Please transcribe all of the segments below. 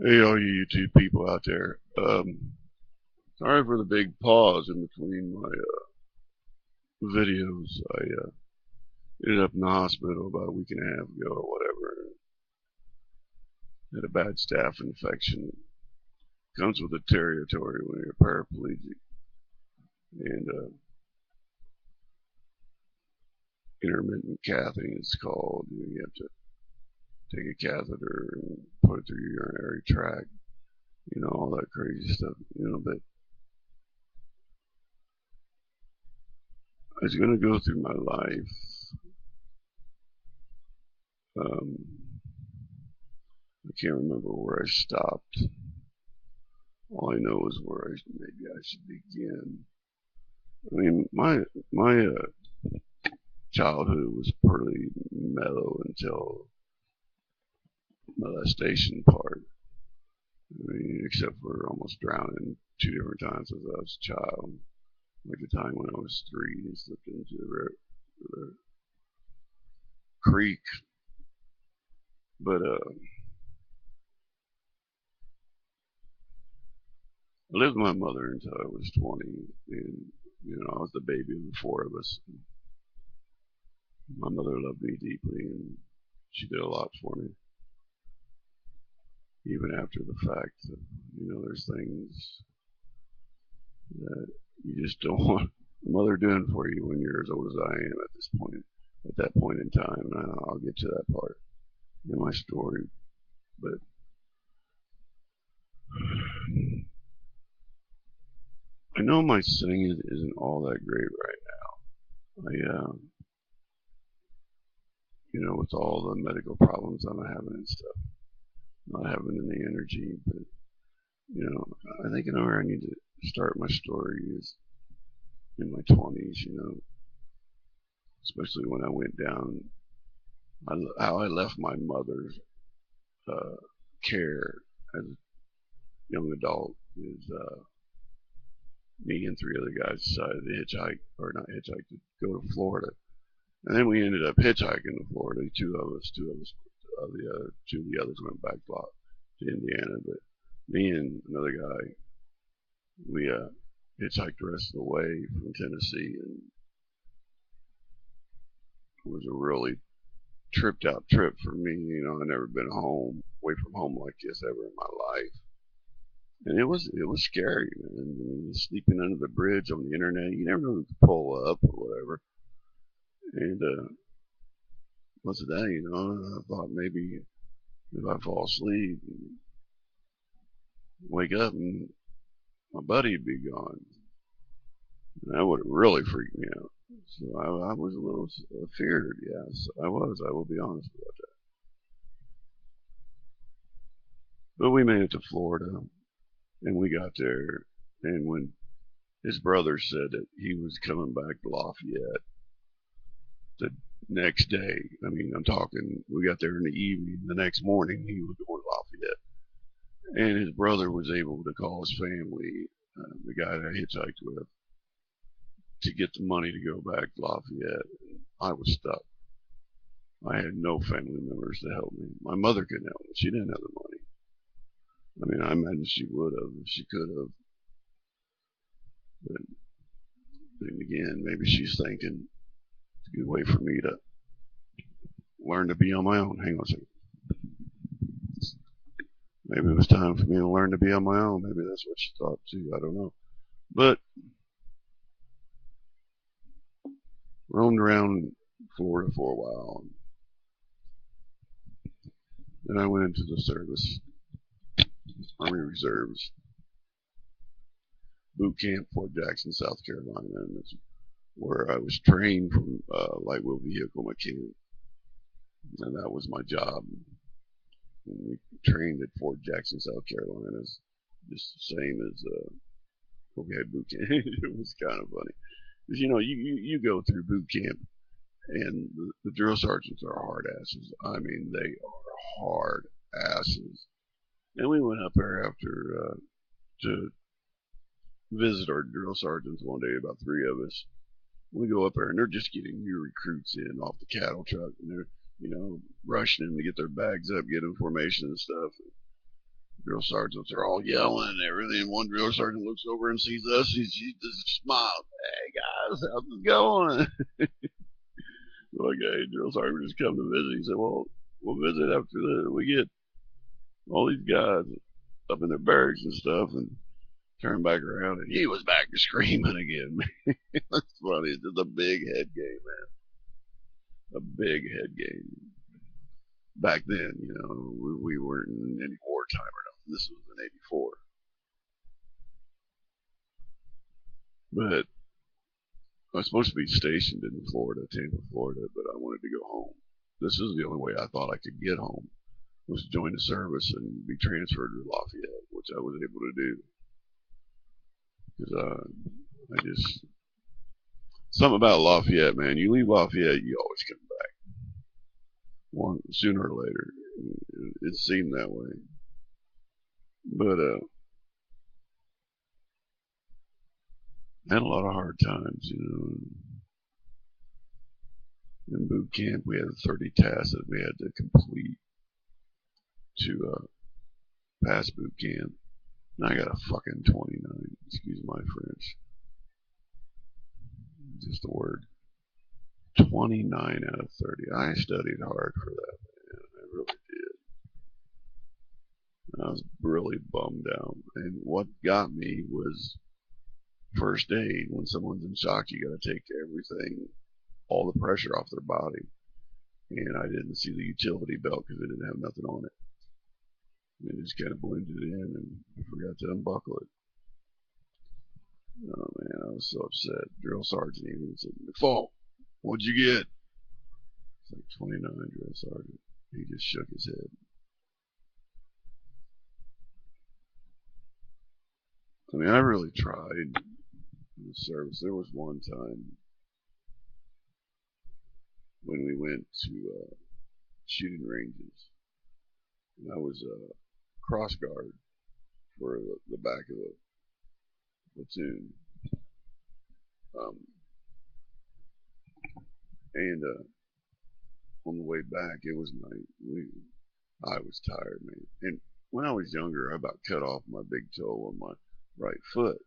Hey, all you YouTube people out there. Sorry for the big pause in between my videos. I ended up in the hospital about a week and a half ago or whatever. Had a bad staph infection. It comes with the territory when you're paraplegic. And intermittent cathing, it's called. You have to take a catheter and put it through your urinary tract. All that crazy stuff. But I was going to go through my life. Um, I can't remember where I stopped. All I know is where maybe I should begin. I mean, my childhood was pretty mellow until molestation part. I mean, except for almost drowning two different times as I was a child. Like the time when I was 3 and slipped into the creek. But I lived with my mother until I was 20, and I was the baby of the four of us. My mother loved me deeply, and she did a lot for me, even after the fact. There's things that you just don't want a mother doing for you when you're as old as I am at that point in time. And I'll get to that part in my story. But I know my singing isn't all that great right now. With all the medical problems I'm having and stuff, not having any energy. But I think where I need to start my story is in my 20s. Especially when I went down, how I left my mother's uh, care as a young adult is me and three other guys decided to hitchhike, or not hitchhike, to go to Florida. And then we ended up hitchhiking to Florida. Two of the others went back to Indiana. But me and another guy, we hitchhiked the rest of the way from Tennessee, and it was a really tripped out trip for me. I've never been away from home like this ever in my life. And it was scary, man. I mean, sleeping under the bridge on the internet, you never know who to pull up or whatever. And what's that? I thought maybe if I fall asleep and wake up and my buddy'd be gone, that would have really freaked me out. So I was a little feared. Yes, I was. I will be honest about that. But we made it to Florida, and we got there. And when his brother said that he was coming back to Lafayette the next day, I mean, I'm talking, we got there in the evening. The next morning, he was going to Lafayette. And his brother was able to call his family, the guy that I hitchhiked with, to get the money to go back to Lafayette. And I was stuck. I had no family members to help me. My mother couldn't help me. She didn't have the money. I mean, I imagine she would have if she could have. But then again, maybe she's thinking it's a good way for me to learn to be on my own. Hang on a second. Maybe it was time for me to learn to be on my own. Maybe that's what she thought too. I don't know. But roamed around Florida for a while. Then I went into the service, Army Reserves, boot camp, Fort Jackson, South Carolina, and that's where I was trained from light wheel vehicle mechanic, and that was my job. And we trained at Fort Jackson, South Carolina, just the same as where we had boot camp. It was kind of funny because you go through boot camp, and the drill sergeants are hard asses. I mean, they are hard asses. And we went up there after to visit our drill sergeants one day, about three of us. We go up there and they're just getting new recruits in off the cattle truck, and they're rushing them to get their bags up, get them formation and stuff. drill sergeants are all yelling and everything. And one drill sergeant looks over and sees us. She just smiles. Hey guys, how's it going? We're like, hey, drill sergeant just come to visit. He said, well, we'll visit after we get all these guys up in their barracks and stuff. And turned back around, and he was back screaming again. That's funny. It's just a big head game, man. A big head game. Back then, we weren't in any wartime or nothing. This was in '84. But I was supposed to be stationed in Florida, Tampa, Florida, but I wanted to go home. This is the only way I thought I could get home, was to join the service and be transferred to Lafayette, which I was able to do. Because something about Lafayette, man. You leave Lafayette, you always come back. Sooner or later. It seemed that way. But had a lot of hard times, In boot camp, we had 30 tasks that we had to complete to pass boot camp. And I got a fucking 29. Excuse my French. Just a word. 29 out of 30. I studied hard for that, man. I really did. I was really bummed out. And what got me was first aid. When someone's in shock, you got to take everything, all the pressure off their body. And I didn't see the utility belt because it didn't have nothing on it. And it just kind of blended in, and I forgot to unbuckle it. Oh man, I was so upset. Drill sergeant even said, "McFall, what'd you get?" It's like 29, drill sergeant. He just shook his head. I mean, I really tried in the service. There was one time when we went to shooting ranges, and I was a cross guard for the back of the platoon. And on the way back, it was night. I was tired, man. And when I was younger, I about cut off my big toe on my right foot.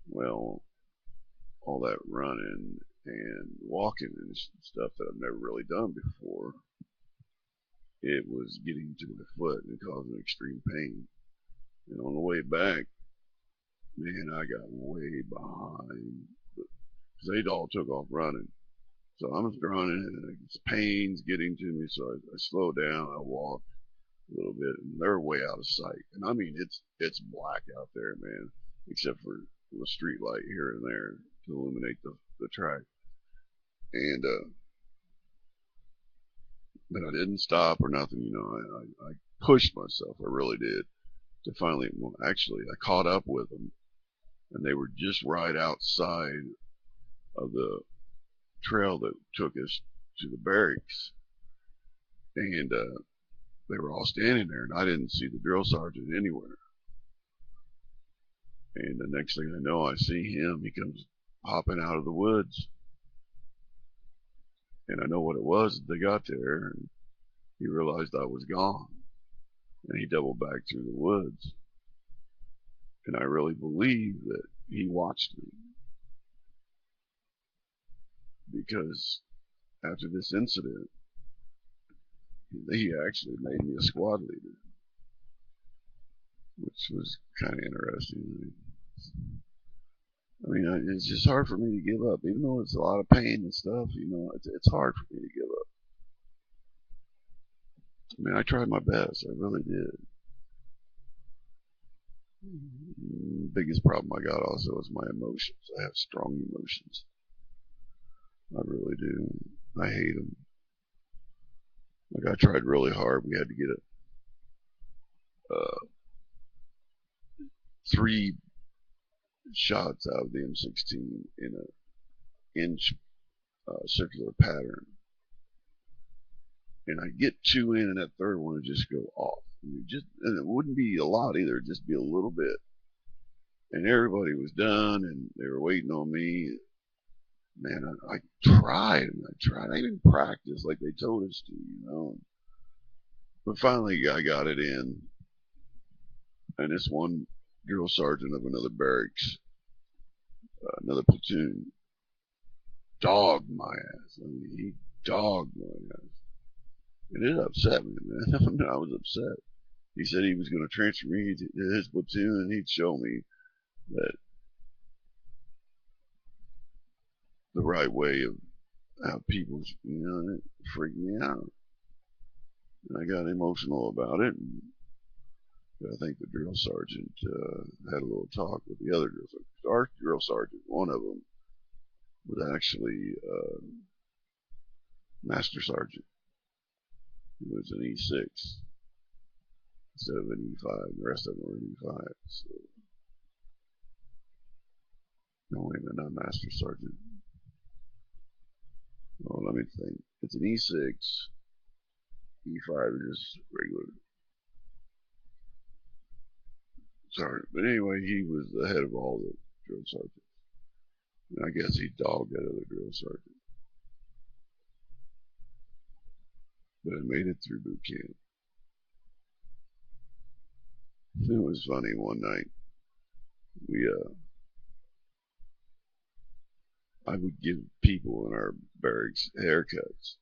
Well, all that running and walking and stuff that I've never really done before, it was getting to my foot and causing extreme pain. And on the way back, man, I got way behind because they all took off running. So I'm running and it's pain's getting to me. So I slow down, I walk a little bit, and they're way out of sight. And I mean, it's black out there, man, except for the street light here and there to illuminate the track. And but I didn't stop or nothing, I pushed myself, I really did, to finally, well, actually, I caught up with them, and they were just right outside of the trail that took us to the barracks. And they were all standing there, and I didn't see the drill sergeant anywhere. And the next thing I know, I see him. He comes hopping out of the woods. And I know what it was. They got there, and he realized I was gone. And he doubled back through the woods. And I really believe that he watched me. Because after this incident, he actually made me a squad leader, which was kind of interesting. I mean, it's just hard for me to give up, even though it's a lot of pain and stuff. It's hard for me to give up. I mean, I tried my best. I really did. The biggest problem I got also is my emotions. I have strong emotions. I really do. I hate them. Like, I tried really hard. We had to get 3 shots out of the M16 in an inch circular pattern. And I get 2 in, and that third one would just go off. And it wouldn't be a lot either. It'd just be a little bit. And everybody was done, and they were waiting on me. Man, I tried and I tried. I even practiced like they told us to, But finally, I got it in. And this one drill sergeant of another barracks, another platoon, dogged my ass. I mean, he dogged my ass. And it upset me, man. I was upset. He said he was going to transfer me to his platoon and he'd show me that the right way of how people, and it freaked me out. And I got emotional about it. And I think the drill sergeant had a little talk with the other drill sergeant. Our drill sergeant, one of them, was actually master sergeant. He was an E6 instead of an E5. The rest of them were E5. So, no, wait a minute, not master sergeant. Oh, let me think. It's an E6. E5 is just regular sergeant. But anyway, he was the head of all the drill sergeants. And I guess he dogged that other drill sergeant. But I made it through boot camp. It was funny one night. I would give people in our barracks haircuts.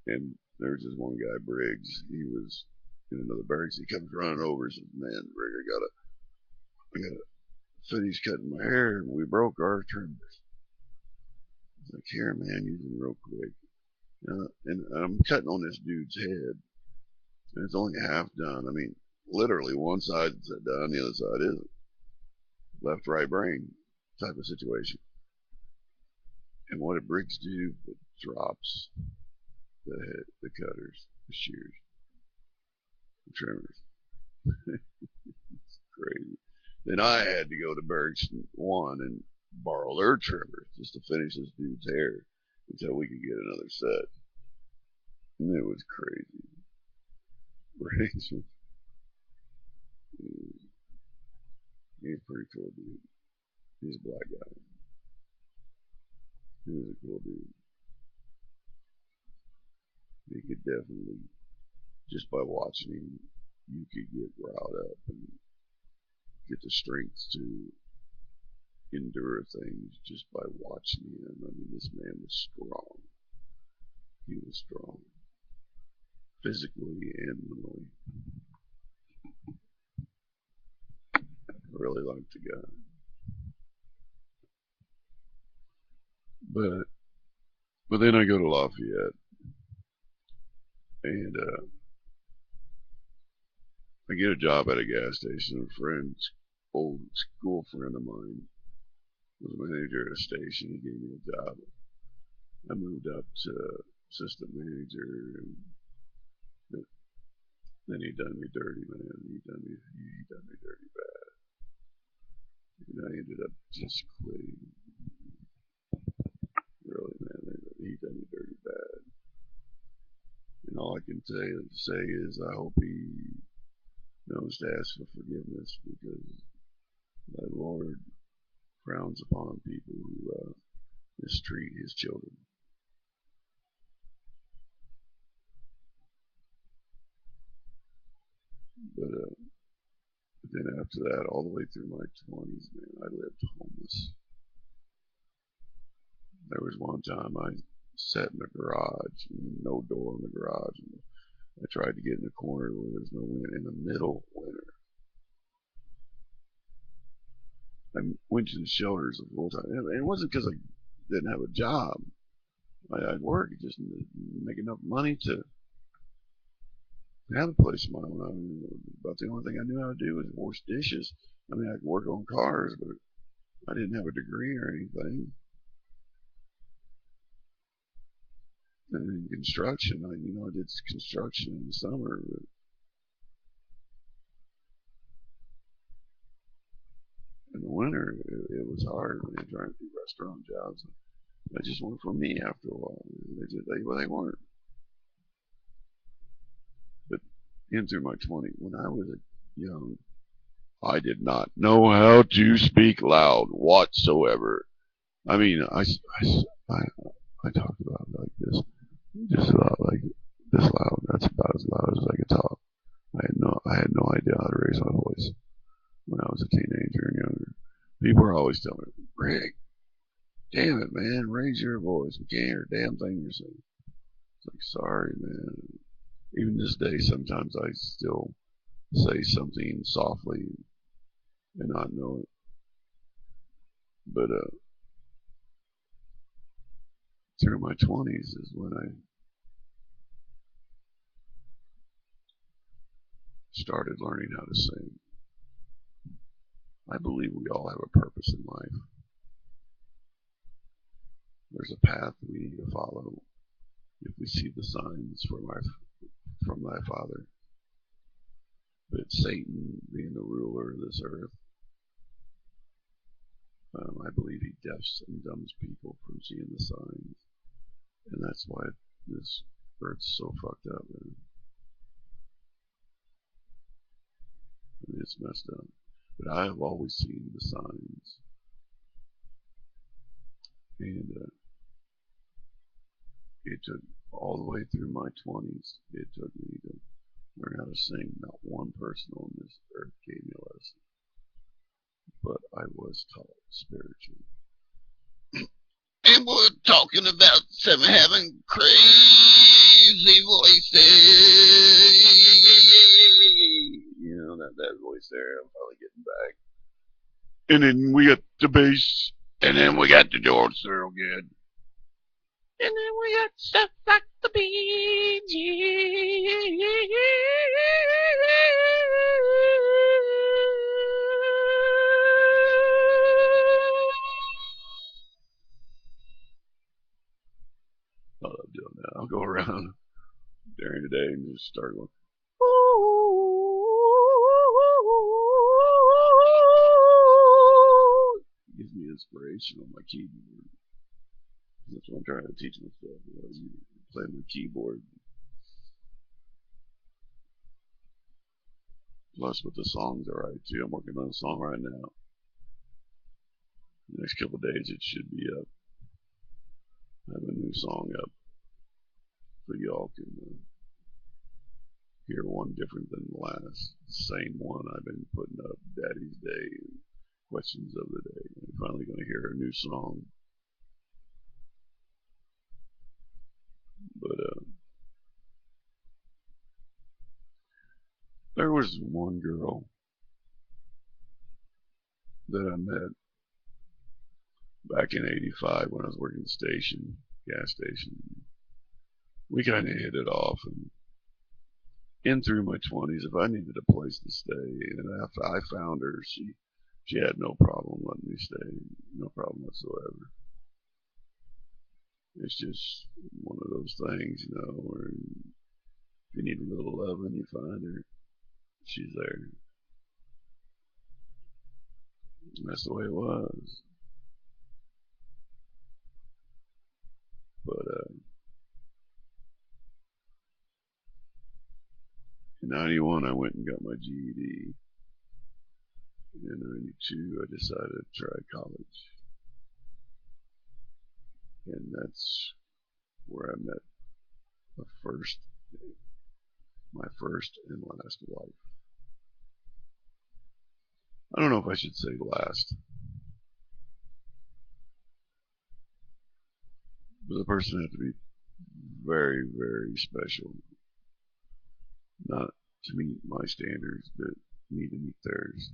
And there was this one guy, Briggs. He was in another barracks. He comes running over and says, "Man, Rick, I gotta finish cutting my hair. And we broke our trimmers." He's like, "Here, man, use them real quick." And I'm cutting on this dude's head. And it's only half done. I mean, literally one side is done, the other side isn't. Left, right brain type of situation. And what did Briggs do? It drops the cutters, the shears, the trimmers. It's crazy. Then I had to go to Barracks 1 and borrow their trimmers just to finish this dude's hair until we could get another set. And it was crazy. Briggs was, he's a pretty cool dude. He's a black guy. He was a cool dude. He could definitely, just by watching him, you could get riled up and get the strength to endure things just by watching him. I mean, this man was strong. He was strong, physically and mentally. I really liked the guy. But then I go to Lafayette, and I get a job at a gas station. A friend, old school friend of mine, was a manager at a station. He gave me a job. I moved up to assistant manager, and then he done me dirty, man. He done me dirty bad. And I ended up just quitting. Really, man, he done me dirty bad. And all I can say is I hope he knows to ask for forgiveness, because the Lord frowns upon people who mistreat his children. But then after that, all the way through my 20s, man, I lived homeless. There was one time I sat in the garage, no door in the garage, and I tried to get in the corner where there's no window, in the middle winter. I went to the shelters the whole time. And it wasn't because I didn't have a job. I'd work, just make enough money to have a place of my own. I mean, about the only thing I knew how to do was wash dishes. I mean, I could work on cars, but I didn't have a degree or anything. And in construction, I did construction in the summer, but in the winter, it was hard when you're trying to do restaurant jobs. They just weren't for me after a while. They weren't. But in through my 20s, when I was young, I did not know how to speak loud whatsoever. I mean, I talked about it like this, just about like this loud. That's about as loud as I could talk. I had no idea how to raise my voice when I was a teenager and younger. People were always telling me, Rick, damn it, man, raise your voice. We can't hear a damn thing you're saying. It's like, sorry, man. Even this day, sometimes I still say something softly and not know it. But through my 20s is when I started learning how to sing. I believe we all have a purpose in life. There's a path we need to follow if we see the signs from thy Father. But Satan, being the ruler of this earth, I believe he deafs and dumbs people from seeing the signs. And that's why this earth's so fucked up, man. It's messed up. But I have always seen the signs. And it took all the way through my 20s, it took me to learn how to sing. Not one person on this earth gave me a lesson. But I was taught spiritually. And we're talking about some having crazy voices. You know, that voice there, I'm probably getting back. And then we got the bass. And then we got the George Thorogood. And then we got stuff like the Bee Gees. I love doing that. I'll go around during the day and just start going. It gives me inspiration on my keyboard. That's what I'm trying to teach myself. You play my keyboard. Plus, with the songs I write too. I'm working on a song right now. The next couple of days, it should be up. I have a new song up, so y'all can hear one different than the last. Same one I've been putting up, Daddy's Day and Questions of the Day. I'm finally going to hear a new song. But there was one girl that I met back in '85 when I was working the gas station. We kind of hit it off, and in through my 20s, if I needed a place to stay, and after I found her, she had no problem letting me stay, no problem whatsoever. It's just one of those things, you know, where if you need a little loving, you find her. She's there. And that's the way it was. But in '91, I went and got my GED. In '92, I decided to try college. And that's where I met my first and last wife. I don't know if I should say last. But the person had to be very, very special. Not to meet my standards, but me to meet theirs.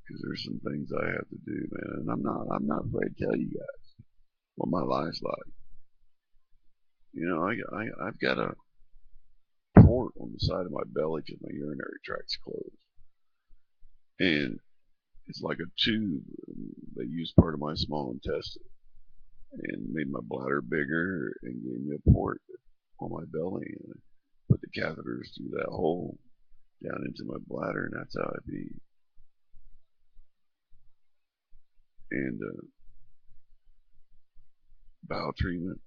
Because there's some things I have to do, man. And I'm not afraid to tell you guys what my life's like. You know, I've got a port on the side of my belly because my urinary tract's closed. And it's like a tube. They used part of my small intestine and made my bladder bigger and gave me a port on my belly. And I put the catheters through that hole down into my bladder, and that's how I pee. And bowel treatment.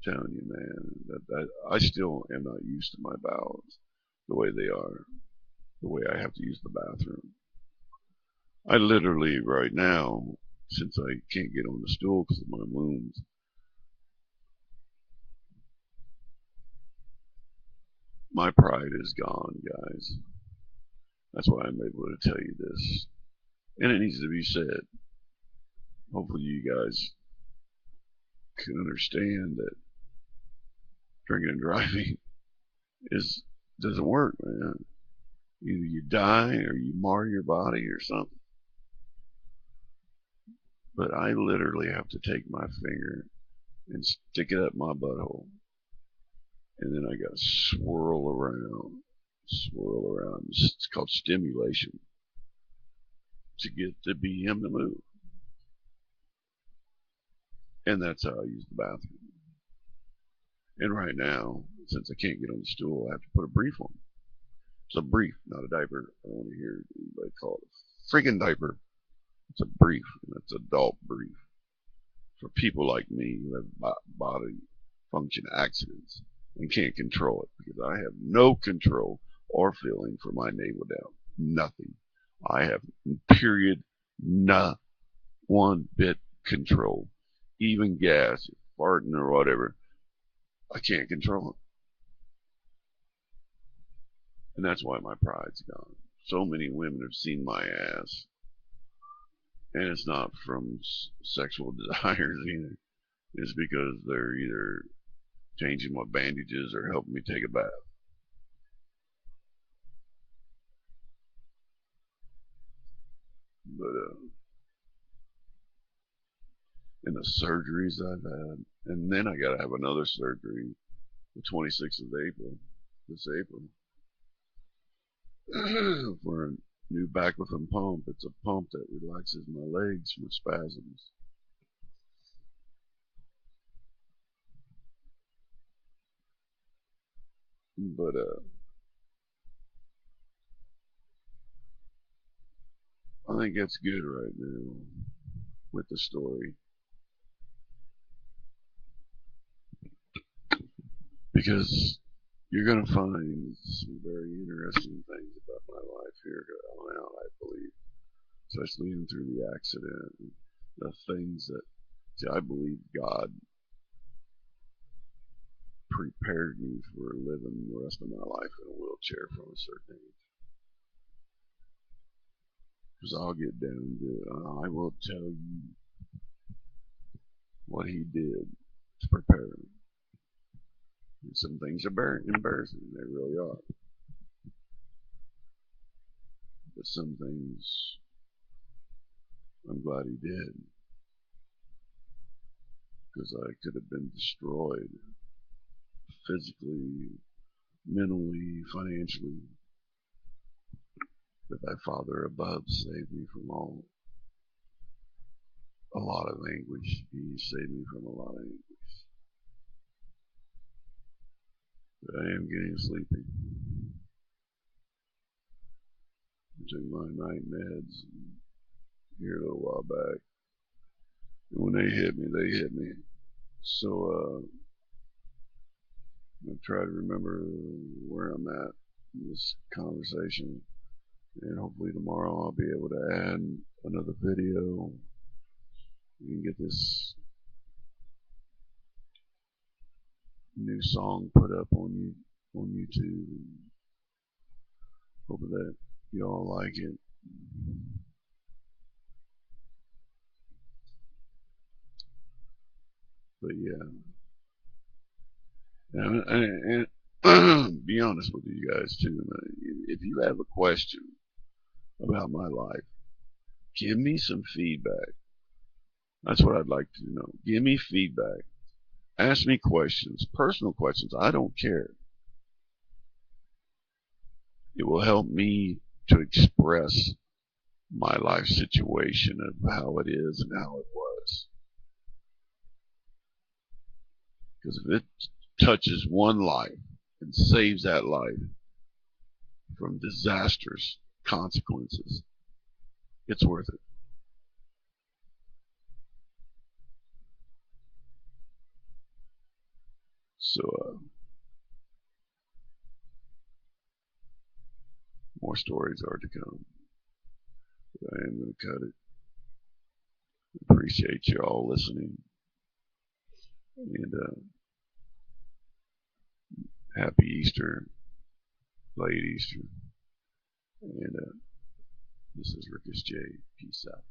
I'm telling you, man, that I still am not used to my bowels the way they are, the way I have to use the bathroom. I literally right now, since I can't get on the stool because of my wounds, my pride is gone, guys. That's why I'm able to tell you this. And it needs to be said. Hopefully you guys can understand that drinking and driving doesn't work, man. Either you die or you mar your body or something. But I literally have to take my finger and stick it up my butthole. And then I got to swirl around. It's called stimulation to get the BM to move. And that's how I use the bathroom. And right now, since I can't get on the stool, I have to put a brief on. It's a brief, not a diaper. I don't want to hear anybody call it a friggin' diaper. It's a brief, and it's adult brief for people like me who have body function accidents and can't control it, because I have no control or feeling for my navel down. Nothing. I have, period, not one bit control. Even gas, farting or whatever, I can't control it. And that's why my pride's gone. So many women have seen my ass. And it's not from sexual desires either. It's because they're either changing my bandages or helping me take a bath. But, and the surgeries I've had, and then I gotta have another surgery the 26th of April, this April, for a new baclofen pump. It's a pump that relaxes my legs from spasms. But I think that's good right now with the story, because you're going to find some very interesting things about my life here on out, I believe, especially even through the accident and the things that, see, I believe God prepared me for living the rest of my life in a wheelchair from a certain age. Because I'll get down to it. I will tell you what he did to prepare me. And some things are very embarrassing. They really are. But some things I'm glad he did. Because I could have been destroyed physically, mentally, financially. But that Father above saved me from a lot of anguish. He saved me from a lot of anguish. But I am getting sleepy. I took my night meds here a little while back. And when they hit me, they hit me. So I'm going to try to remember where I'm at in this conversation. And hopefully tomorrow I'll be able to add another video. You can get this new song put up on YouTube. Hope that you all like it. But yeah, and be honest with you guys too. If you have a question about my life, give me some feedback. That's what I'd like to know. Give me feedback. Ask me questions, personal questions. I don't care. It will help me to express my life situation of how it is and how it was. Because if it touches one life and saves that life from disastrous consequences, it's worth it. So, more stories are to come. But I am going to cut it. Appreciate you all listening. And happy Easter. played Easter. And this is Ricusj. Peace out.